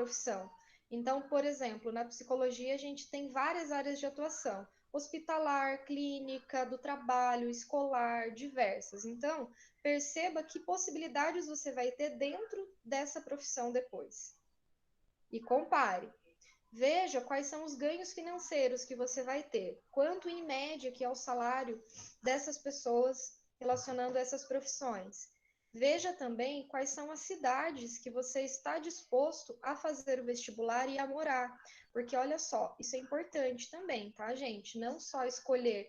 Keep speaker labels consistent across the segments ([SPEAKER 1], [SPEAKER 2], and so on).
[SPEAKER 1] profissão. Então, por exemplo, na psicologia a gente tem várias áreas de atuação: hospitalar, clínica, do trabalho, escolar, diversas. Então, perceba que possibilidades você vai ter dentro dessa profissão depois. E compare. Veja quais são os ganhos financeiros que você vai ter, quanto em média que é o salário dessas pessoas relacionando essas profissões. Veja também quais são as cidades que você está disposto a fazer o vestibular e a morar, porque olha só, isso é importante também, tá, gente? Não só escolher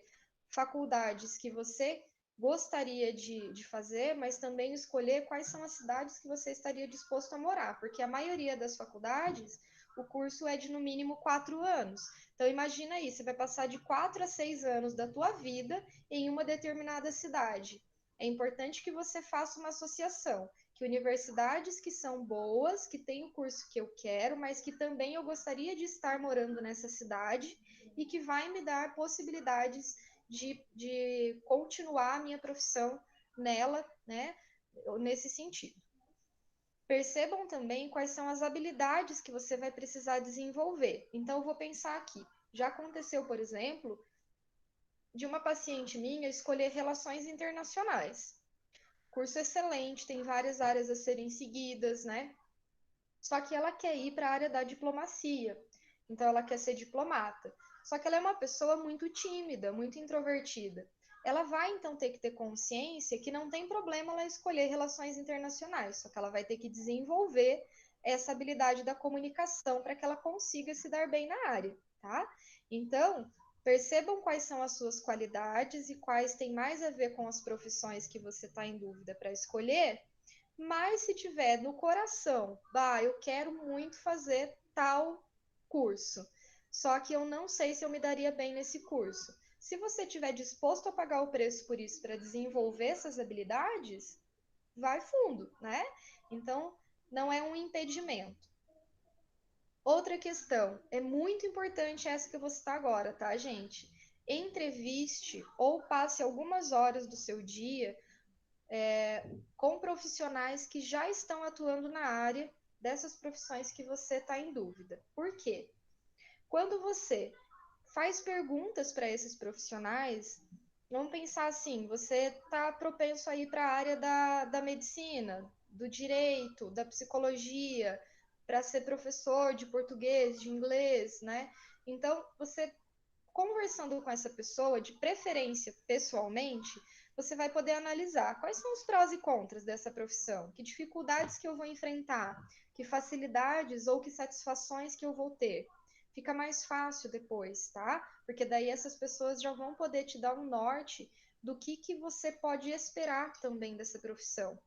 [SPEAKER 1] faculdades que você gostaria de fazer, mas também escolher quais são as cidades que você estaria disposto a morar, porque a maioria das faculdades o curso é de no mínimo 4 anos. Então imagina aí, você vai passar de 4 a 6 anos da tua vida em uma determinada cidade. É importante que você faça uma associação, que universidades que são boas, que têm o curso que eu quero, mas que também eu gostaria de estar morando nessa cidade e que vai me dar possibilidades de continuar a minha profissão nela, né, nesse sentido. Percebam também quais são as habilidades que você vai precisar desenvolver. Então, eu vou pensar aqui. Já aconteceu, por exemplo, de uma paciente minha escolher relações internacionais. Curso excelente, tem várias áreas a serem seguidas, né? Só que ela quer ir para a área da diplomacia. Então, ela quer ser diplomata. Só que ela é uma pessoa muito tímida, muito introvertida. Ela vai então ter que ter consciência que não tem problema ela escolher relações internacionais, só que ela vai ter que desenvolver essa habilidade da comunicação para que ela consiga se dar bem na área, tá? Então, percebam quais são as suas qualidades e quais têm mais a ver com as profissões que você está em dúvida para escolher, mas se tiver no coração, bah, eu quero muito fazer tal curso, só que eu não sei se eu me daria bem nesse curso. Se você estiver disposto a pagar o preço por isso para desenvolver essas habilidades, vai fundo, né? Então, não é um impedimento. Outra questão, é muito importante essa que eu vou citar agora, tá, gente? Entreviste ou passe algumas horas do seu dia com profissionais que já estão atuando na área dessas profissões que você está em dúvida. Por quê? Quando você faz perguntas para esses profissionais, vamos pensar assim, você está propenso a ir para a área da medicina, do direito, da psicologia, para ser professor de português, de inglês, né? Então, você conversando com essa pessoa, de preferência pessoalmente, você vai poder analisar quais são os prós e contras dessa profissão, que dificuldades que eu vou enfrentar, que facilidades ou que satisfações que eu vou ter. Fica mais fácil depois, tá? Porque daí essas pessoas já vão poder te dar um norte do que você pode esperar também dessa profissão.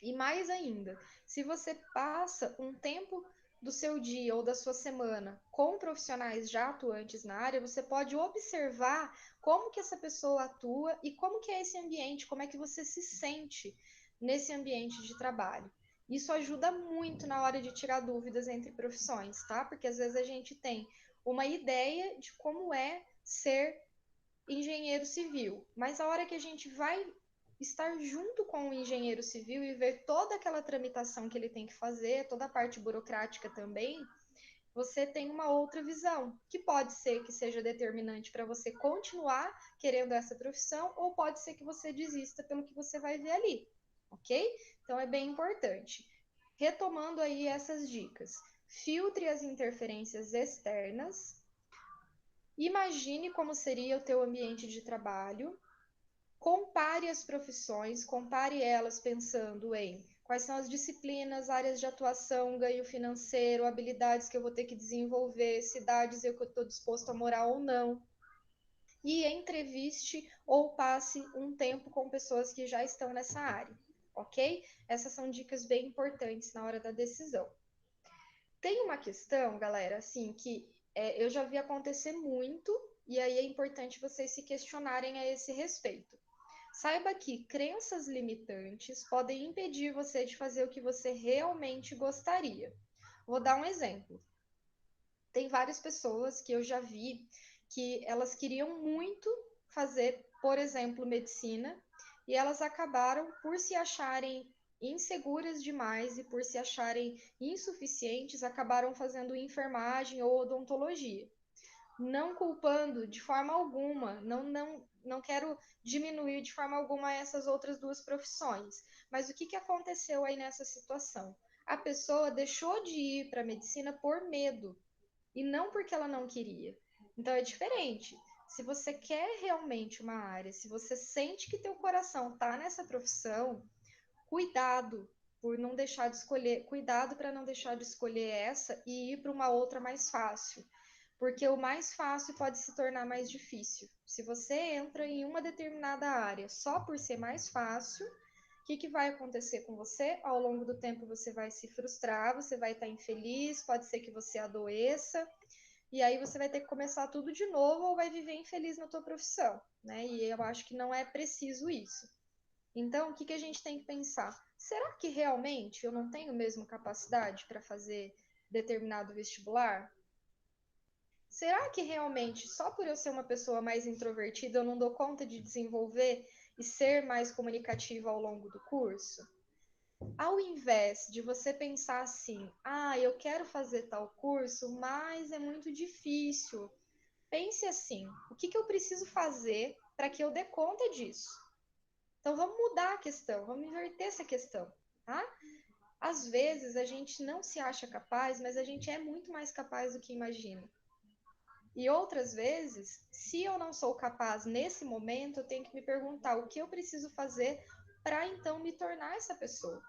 [SPEAKER 1] E mais ainda, se você passa um tempo do seu dia ou da sua semana com profissionais já atuantes na área, você pode observar como que essa pessoa atua e como que é esse ambiente, como é que você se sente nesse ambiente de trabalho. Isso ajuda muito na hora de tirar dúvidas entre profissões, tá? Porque às vezes a gente tem uma ideia de como é ser engenheiro civil, mas a hora que a gente vai estar junto com o engenheiro civil e ver toda aquela tramitação que ele tem que fazer, toda a parte burocrática também, você tem uma outra visão, que pode ser que seja determinante para você continuar querendo essa profissão, ou pode ser que você desista pelo que você vai ver ali, ok? Então é bem importante. Retomando aí essas dicas, filtre as interferências externas, imagine como seria o teu ambiente de trabalho, compare as profissões, compare elas pensando em quais são as disciplinas, áreas de atuação, ganho financeiro, habilidades que eu vou ter que desenvolver, cidades eu estou disposto a morar ou não. E entreviste ou passe um tempo com pessoas que já estão nessa área, ok? Essas são dicas bem importantes na hora da decisão. Tem uma questão, galera, assim, que eu já vi acontecer muito, e aí é importante vocês se questionarem a esse respeito. Saiba que crenças limitantes podem impedir você de fazer o que você realmente gostaria. Vou dar um exemplo. Tem várias pessoas que eu já vi que elas queriam muito fazer, por exemplo, medicina, e elas acabaram por se acharem inseguras demais e por se acharem insuficientes, acabaram fazendo enfermagem ou odontologia. Não culpando de forma alguma, não quero diminuir de forma alguma essas outras duas profissões. Mas o que aconteceu aí nessa situação? A pessoa deixou de ir para a medicina por medo e não porque ela não queria. Então é diferente. Se você quer realmente uma área, se você sente que teu coração está nessa profissão, cuidado por não deixar de escolher, cuidado para não deixar de escolher essa e ir para uma outra mais fácil, porque o mais fácil pode se tornar mais difícil. Se você entra em uma determinada área só por ser mais fácil, o que vai acontecer com você? Ao longo do tempo você vai se frustrar, você vai estar infeliz, pode ser que você adoeça, e aí você vai ter que começar tudo de novo ou vai viver infeliz na tua profissão, né? E eu acho que não é preciso isso. Então, o que a gente tem que pensar? Será que realmente eu não tenho mesmo capacidade para fazer determinado vestibular? Será que realmente, só por eu ser uma pessoa mais introvertida, eu não dou conta de desenvolver e ser mais comunicativa ao longo do curso? Ao invés de você pensar assim, eu quero fazer tal curso, mas é muito difícil. Pense assim, o que eu preciso fazer para que eu dê conta disso? Então vamos mudar a questão, vamos inverter essa questão, tá? Às vezes a gente não se acha capaz, mas a gente é muito mais capaz do que imagina. E outras vezes, se eu não sou capaz nesse momento, eu tenho que me perguntar o que eu preciso fazer para então me tornar essa pessoa.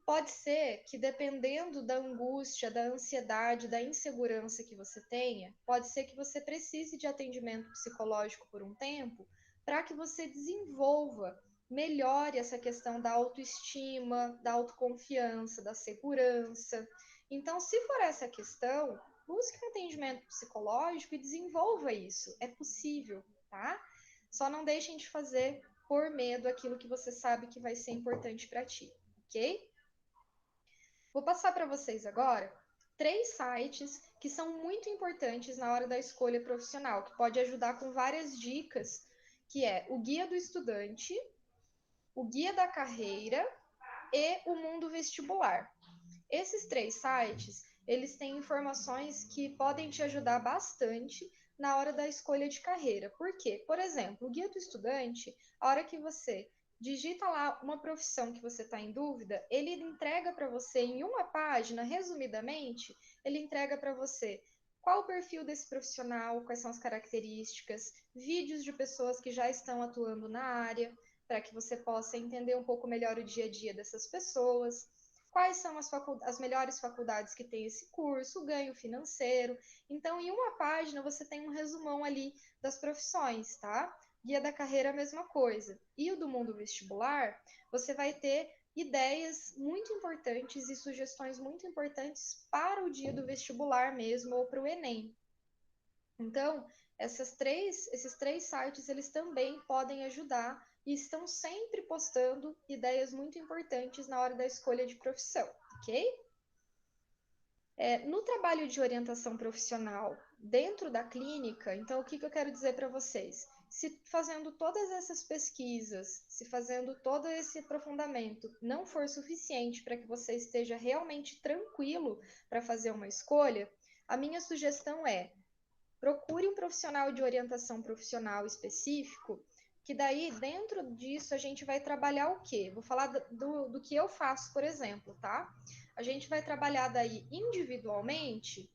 [SPEAKER 1] Pode ser que dependendo da angústia, da ansiedade, da insegurança que você tenha, pode ser que você precise de atendimento psicológico por um tempo para que você desenvolva, melhore essa questão da autoestima, da autoconfiança, da segurança. Então, se for essa questão, busque um atendimento psicológico e desenvolva isso. É possível, tá? Só não deixem de fazer por medo aquilo que você sabe que vai ser importante para ti, ok? Vou passar para vocês agora 3 sites que são muito importantes na hora da escolha profissional, que pode ajudar com várias dicas, que é o Guia do Estudante, o Guia da Carreira e o Mundo Vestibular. Esses 3 sites, eles têm informações que podem te ajudar bastante na hora da escolha de carreira. Por quê? Por exemplo, o Guia do Estudante, a hora que você digita lá uma profissão que você está em dúvida, ele entrega para você em uma página, resumidamente, ele entrega para você qual o perfil desse profissional, quais são as características, vídeos de pessoas que já estão atuando na área, para que você possa entender um pouco melhor o dia a dia dessas pessoas, quais são as melhores faculdades que tem esse curso, o ganho financeiro. Então, em uma página, você tem um resumão ali das profissões, tá? Guia da carreira, a mesma coisa. E o do mundo vestibular, você vai ter ideias muito importantes e sugestões muito importantes para o dia do vestibular mesmo, ou para o Enem. Então, esses 3 sites, eles também podem ajudar e estão sempre postando ideias muito importantes na hora da escolha de profissão, ok? No trabalho de orientação profissional dentro da clínica, então o que eu quero dizer para vocês? Se fazendo todas essas pesquisas, se fazendo todo esse aprofundamento não for suficiente para que você esteja realmente tranquilo para fazer uma escolha, a minha sugestão é: procure um profissional de orientação profissional específico, que daí dentro disso a gente vai trabalhar o quê? Vou falar do que eu faço, por exemplo, tá? A gente vai trabalhar daí individualmente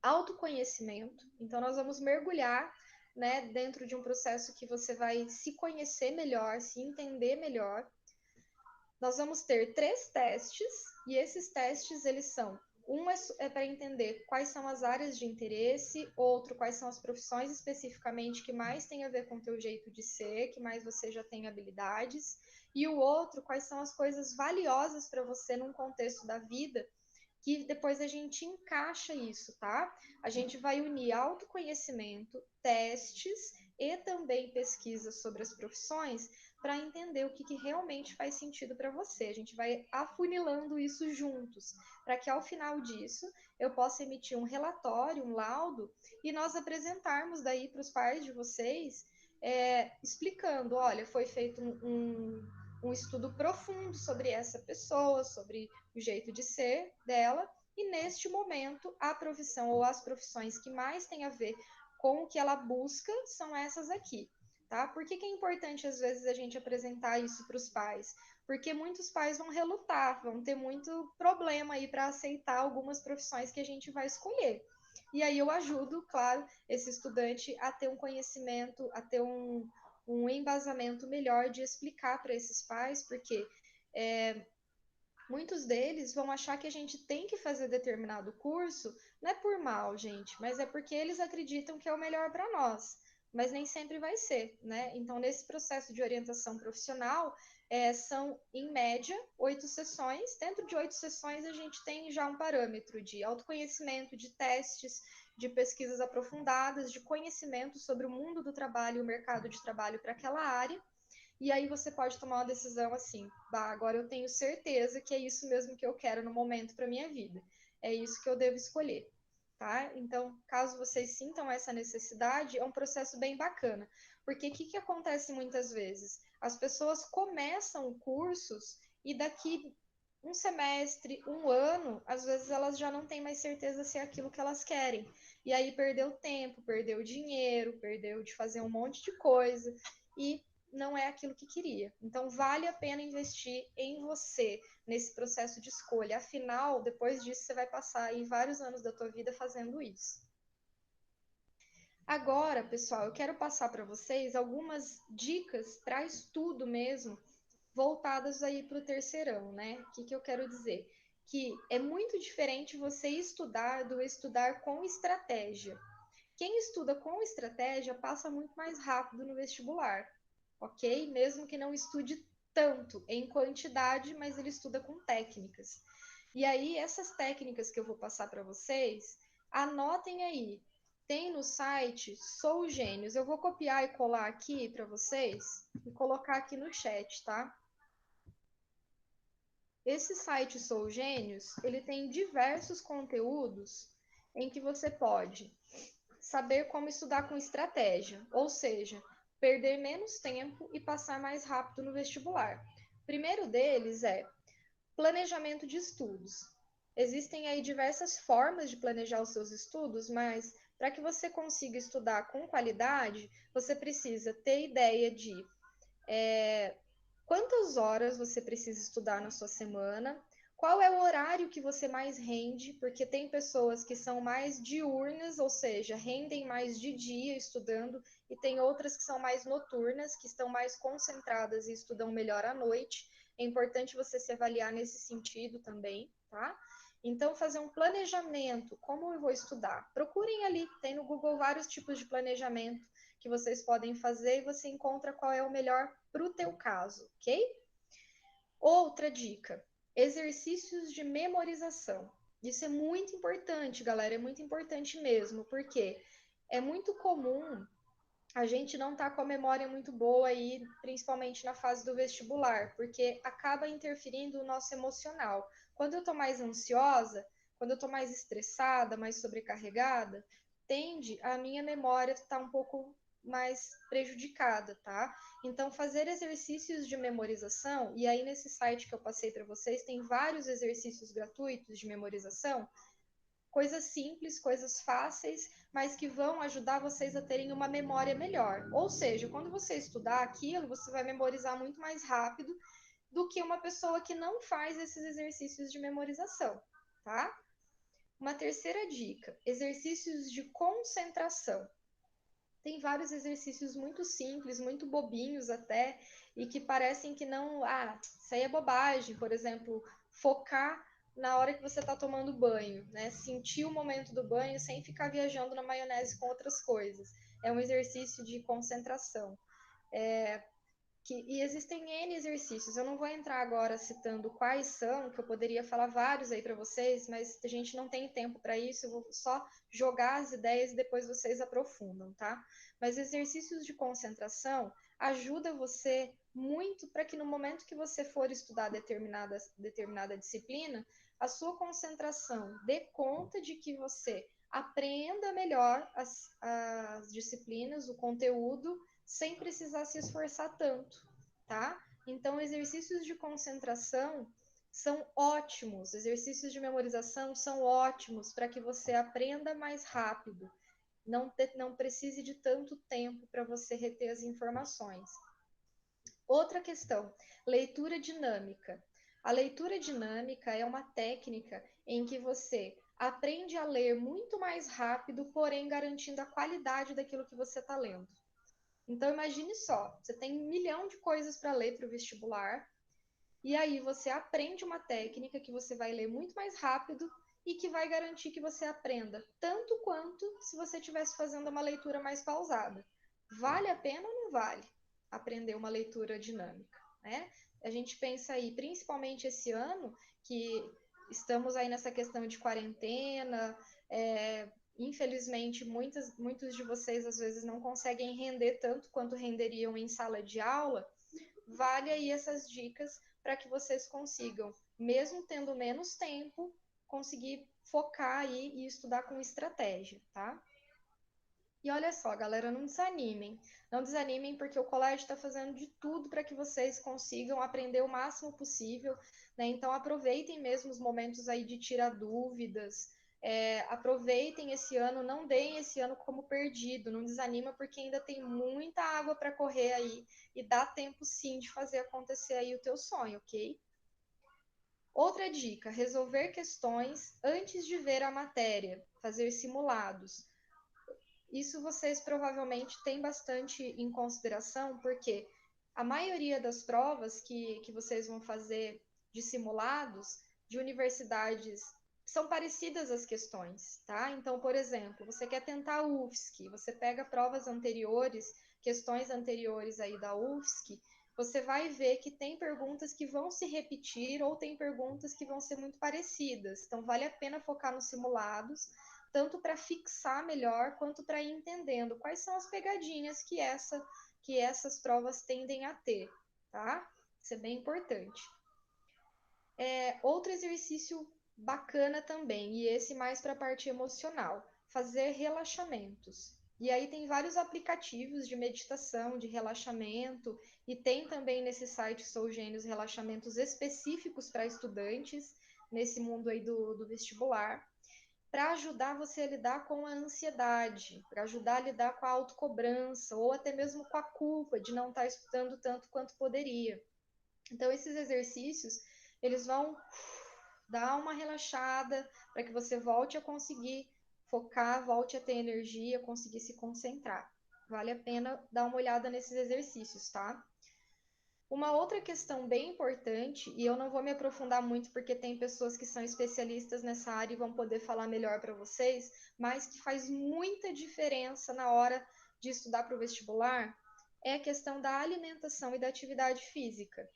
[SPEAKER 1] autoconhecimento. Então nós vamos mergulhar, né, dentro de um processo que você vai se conhecer melhor, se entender melhor. Nós vamos ter 3 testes e esses testes eles são: um é para entender quais são as áreas de interesse, outro quais são as profissões especificamente que mais tem a ver com o teu jeito de ser, que mais você já tem habilidades, e o outro quais são as coisas valiosas para você num contexto da vida, que depois a gente encaixa isso, tá? A gente vai unir autoconhecimento, testes e também pesquisas sobre as profissões para entender o que realmente faz sentido para você. A gente vai afunilando isso juntos, para que ao final disso eu possa emitir um relatório, um laudo, e nós apresentarmos daí para os pais de vocês, explicando, olha, foi feito um estudo profundo sobre essa pessoa, sobre o jeito de ser dela, e neste momento a profissão ou as profissões que mais têm a ver com o que ela busca são essas aqui, tá? Por que que é importante às vezes a gente apresentar isso para os pais? Porque muitos pais vão relutar, vão ter muito problema aí para aceitar algumas profissões que a gente vai escolher. E aí eu ajudo, claro, esse estudante a ter um conhecimento, a ter um embasamento melhor de explicar para esses pais, porque muitos deles vão achar que a gente tem que fazer determinado curso, não é por mal, gente, mas é porque eles acreditam que é o melhor para nós. Mas nem sempre vai ser, né? Então, nesse processo de orientação profissional, são, em média, 8 sessões. Dentro de 8 sessões, a gente tem já um parâmetro de autoconhecimento, de testes, de pesquisas aprofundadas, de conhecimento sobre o mundo do trabalho e o mercado de trabalho para aquela área. E aí você pode tomar uma decisão assim, bah, agora eu tenho certeza que é isso mesmo que eu quero no momento para minha vida. É isso que eu devo escolher, tá? Então, caso vocês sintam essa necessidade, é um processo bem bacana. Porque o que acontece muitas vezes? As pessoas começam cursos e daqui um semestre, um ano, às vezes elas já não têm mais certeza se é aquilo que elas querem. E aí perdeu tempo, perdeu dinheiro, perdeu de fazer um monte de coisa. E não é aquilo que queria. Então, vale a pena investir em você nesse processo de escolha. Afinal, depois disso, você vai passar aí vários anos da tua vida fazendo isso. Agora, pessoal, eu quero passar para vocês algumas dicas para estudo mesmo, voltadas aí para o terceirão, né? O que eu quero dizer? Que é muito diferente você estudar do estudar com estratégia. Quem estuda com estratégia passa muito mais rápido no vestibular, ok? Mesmo que não estude tanto em quantidade, mas ele estuda com técnicas. E aí, essas técnicas que eu vou passar para vocês, anotem aí. Tem no site Sou Gênios. Eu vou copiar e colar aqui para vocês e colocar aqui no chat, tá? Esse site Sou Gênios, ele tem diversos conteúdos em que você pode saber como estudar com estratégia, ou seja, perder menos tempo e passar mais rápido no vestibular. O primeiro deles é planejamento de estudos. Existem aí diversas formas de planejar os seus estudos, mas para que você consiga estudar com qualidade, você precisa ter ideia de quantas horas você precisa estudar na sua semana, qual é o horário que você mais rende, porque tem pessoas que são mais diurnas, ou seja, rendem mais de dia estudando, e tem outras que são mais noturnas, que estão mais concentradas e estudam melhor à noite. É importante você se avaliar nesse sentido também, tá? Então, fazer um planejamento, como eu vou estudar? Procurem ali, tem no Google vários tipos de planejamento que vocês podem fazer e você encontra qual é o melhor para o teu caso, ok? Outra dica, exercícios de memorização. Isso é muito importante, galera, é muito importante mesmo, porque é muito comum a gente não tá com a memória muito boa aí, principalmente na fase do vestibular, porque acaba interferindo o nosso emocional. Quando eu tô mais ansiosa, quando eu tô mais estressada, mais sobrecarregada, tende a minha memória estar um pouco mais prejudicada, tá? Então, fazer exercícios de memorização, e aí nesse site que eu passei para vocês, tem vários exercícios gratuitos de memorização, coisas simples, coisas fáceis, mas que vão ajudar vocês a terem uma memória melhor. Ou seja, quando você estudar aquilo, você vai memorizar muito mais rápido do que uma pessoa que não faz esses exercícios de memorização, tá? Uma terceira dica: exercícios de concentração. Tem vários exercícios muito simples, muito bobinhos até, e que parecem que não. Ah, isso aí é bobagem. Por exemplo, focar na hora que você está tomando banho, né? Sentir o momento do banho sem ficar viajando na maionese com outras coisas. É um exercício de concentração. E existem N exercícios. Eu não vou entrar agora citando quais são, que eu poderia falar vários aí para vocês, mas a gente não tem tempo para isso. Eu vou só jogar as ideias e depois vocês aprofundam, tá? Mas exercícios de concentração ajuda você muito para que no momento que você for estudar determinada disciplina, a sua concentração dê conta de que você aprenda melhor as disciplinas, o conteúdo, sem precisar se esforçar tanto, tá? Então, exercícios de concentração são ótimos, exercícios de memorização são ótimos para que você aprenda mais rápido, não precise de tanto tempo para você reter as informações. Outra questão, leitura dinâmica. A leitura dinâmica é uma técnica em que você aprende a ler muito mais rápido, porém garantindo a qualidade daquilo que você está lendo. Então, imagine só, você tem 1 milhão de coisas para ler para o vestibular, e aí você aprende uma técnica que você vai ler muito mais rápido e que vai garantir que você aprenda tanto quanto se você estivesse fazendo uma leitura mais pausada. Vale a pena ou não vale aprender uma leitura dinâmica, né? A gente pensa aí, principalmente esse ano, que estamos aí nessa questão de quarentena, infelizmente muitos de vocês às vezes não conseguem render tanto quanto renderiam em sala de aula. Vale aí essas dicas para que vocês consigam, mesmo tendo menos tempo, conseguir focar aí e estudar com estratégia, tá? E olha só, galera, não desanimem. Não desanimem porque o colégio está fazendo de tudo para que vocês consigam aprender o máximo possível, né? Então aproveitem mesmo os momentos aí de tirar dúvidas. Aproveitem esse ano, não deem esse ano como perdido, não desanima porque ainda tem muita água para correr aí e dá tempo sim de fazer acontecer aí o teu sonho, ok? Outra dica, resolver questões antes de ver a matéria, fazer simulados. Isso vocês provavelmente têm bastante em consideração, porque a maioria das provas que vocês vão fazer de simulados de universidades são parecidas as questões, tá? Então, por exemplo, você quer tentar a UFSC, você pega provas anteriores, questões anteriores aí da UFSC, você vai ver que tem perguntas que vão se repetir ou tem perguntas que vão ser muito parecidas. Então, vale a pena focar nos simulados, tanto para fixar melhor, quanto para ir entendendo quais são as pegadinhas que essas provas tendem a ter, tá? Isso é bem importante. Outro exercício bacana também, e esse mais para a parte emocional, fazer relaxamentos. E aí tem vários aplicativos de meditação, de relaxamento, e tem também nesse site Sou Gênios relaxamentos específicos para estudantes, nesse mundo aí do vestibular, para ajudar você a lidar com a ansiedade, para ajudar a lidar com a autocobrança, ou até mesmo com a culpa de não estar estudando tanto quanto poderia. Então, esses exercícios, eles vão dar uma relaxada para que você volte a conseguir focar, volte a ter energia, conseguir se concentrar. Vale a pena dar uma olhada nesses exercícios, tá? Uma outra questão bem importante, e eu não vou me aprofundar muito porque tem pessoas que são especialistas nessa área e vão poder falar melhor para vocês, mas que faz muita diferença na hora de estudar para o vestibular, é a questão da alimentação e da atividade física.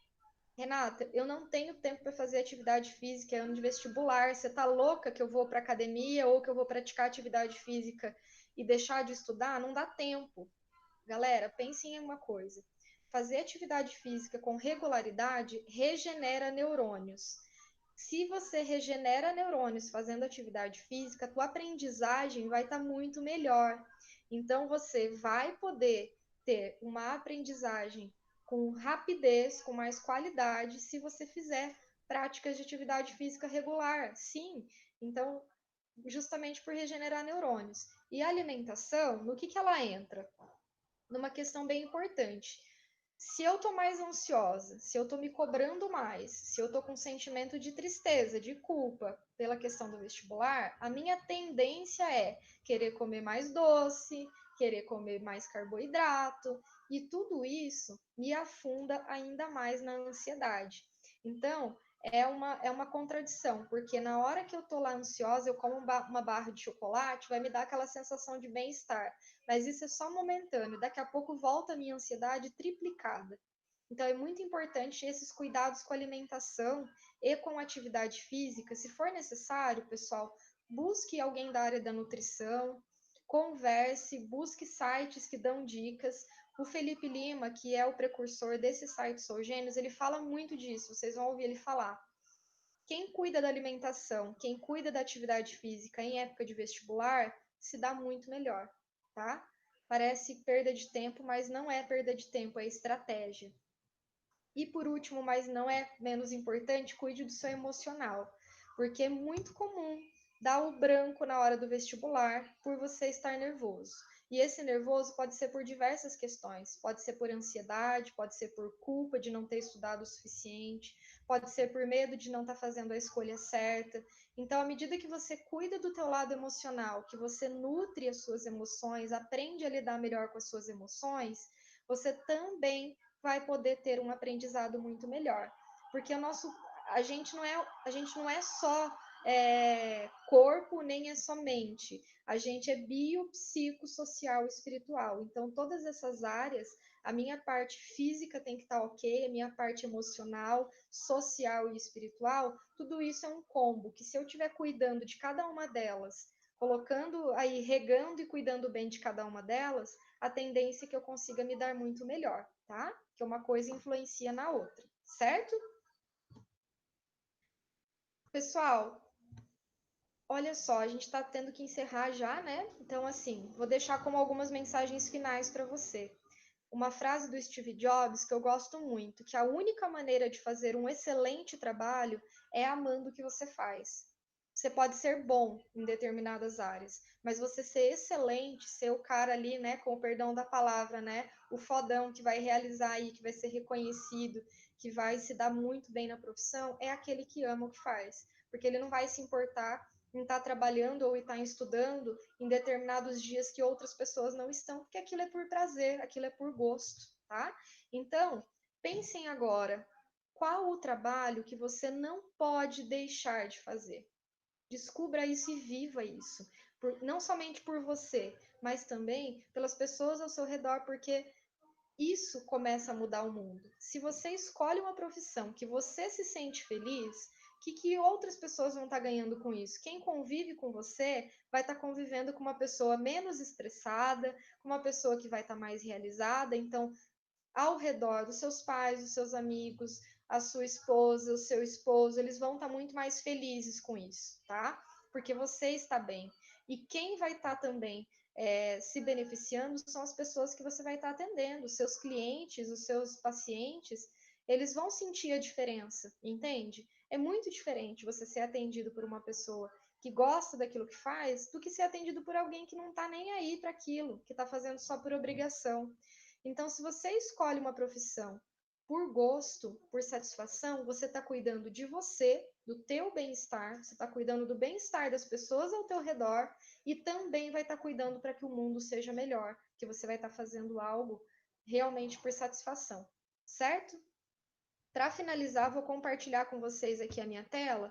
[SPEAKER 1] Renata, eu não tenho tempo para fazer atividade física, é ano de vestibular. Você tá louca que eu vou para academia ou que eu vou praticar atividade física e deixar de estudar? Não dá tempo. Galera, pensem em uma coisa. Fazer atividade física com regularidade regenera neurônios. Se você regenera neurônios fazendo atividade física, a tua aprendizagem vai estar muito melhor. Então você vai poder ter uma aprendizagem com rapidez, com mais qualidade, se você fizer práticas de atividade física regular. Sim, então justamente por regenerar neurônios. E a alimentação, no que ela entra? Numa questão bem importante. Se eu tô mais ansiosa, se eu tô me cobrando mais, se eu tô com sentimento de tristeza, de culpa pela questão do vestibular, a minha tendência é querer comer mais doce, querer comer mais carboidrato, e tudo isso me afunda ainda mais na ansiedade. Então, é uma contradição, porque na hora que eu tô lá ansiosa, eu como uma barra de chocolate, vai me dar aquela sensação de bem-estar. Mas isso é só momentâneo, daqui a pouco volta a minha ansiedade triplicada. Então é muito importante esses cuidados com a alimentação e com a atividade física. Se for necessário, pessoal, busque alguém da área da nutrição, converse, busque sites que dão dicas. O Felipe Lima, que é o precursor desse site Sou Gênios, ele fala muito disso, vocês vão ouvir ele falar. Quem cuida da alimentação, quem cuida da atividade física em época de vestibular, se dá muito melhor, tá? Parece perda de tempo, mas não é perda de tempo, é estratégia. E por último, mas não é menos importante, cuide do seu emocional, porque é muito comum dar o branco na hora do vestibular por você estar nervoso. E esse nervoso pode ser por diversas questões. Pode ser por ansiedade, pode ser por culpa de não ter estudado o suficiente, pode ser por medo de não estar fazendo a escolha certa. Então, à medida que você cuida do teu lado emocional, que você nutre as suas emoções, aprende a lidar melhor com as suas emoções, você também vai poder ter um aprendizado muito melhor. Porque a gente não é só corpo, nem é só mente. A gente é bio, psico, social e espiritual. Então, todas essas áreas, a minha parte física tem que estar ok, a minha parte emocional, social e espiritual, tudo isso é um combo, que se eu estiver cuidando de cada uma delas, colocando aí, regando e cuidando bem de cada uma delas, a tendência é que eu consiga me dar muito melhor, tá? Que uma coisa influencia na outra, certo? Pessoal, olha só, a gente está tendo que encerrar já, né? Então, assim, vou deixar como algumas mensagens finais para você. Uma frase do Steve Jobs que eu gosto muito, que a única maneira de fazer um excelente trabalho é amando o que você faz. Você pode ser bom em determinadas áreas, mas você ser excelente, ser o cara ali, né, com o perdão da palavra, né, o fodão que vai realizar aí, que vai ser reconhecido, que vai se dar muito bem na profissão, é aquele que ama o que faz, porque ele não vai se importar em estar trabalhando ou estar estudando em determinados dias que outras pessoas não estão, porque aquilo é por prazer, aquilo é por gosto, tá? Então, pensem agora, qual o trabalho que você não pode deixar de fazer? Descubra isso e viva isso. Não somente por você, mas também pelas pessoas ao seu redor, porque isso começa a mudar o mundo. Se você escolhe uma profissão que você se sente feliz, que outras pessoas vão estar ganhando com isso? Quem convive com você vai estar convivendo com uma pessoa menos estressada, com uma pessoa que vai estar mais realizada. Então, ao redor, os seus pais, os seus amigos, a sua esposa, o seu esposo, eles vão estar muito mais felizes com isso, tá? Porque você está bem. E quem vai estar também se beneficiando são as pessoas que você vai estar atendendo, os seus clientes, os seus pacientes, eles vão sentir a diferença, entende? É muito diferente você ser atendido por uma pessoa que gosta daquilo que faz do que ser atendido por alguém que não está nem aí para aquilo, que está fazendo só por obrigação. Então, se você escolhe uma profissão por gosto, por satisfação, você está cuidando de você, do teu bem-estar, você está cuidando do bem-estar das pessoas ao teu redor e também vai estar cuidando para que o mundo seja melhor, que você vai estar fazendo algo realmente por satisfação, certo? Para finalizar, vou compartilhar com vocês aqui a minha tela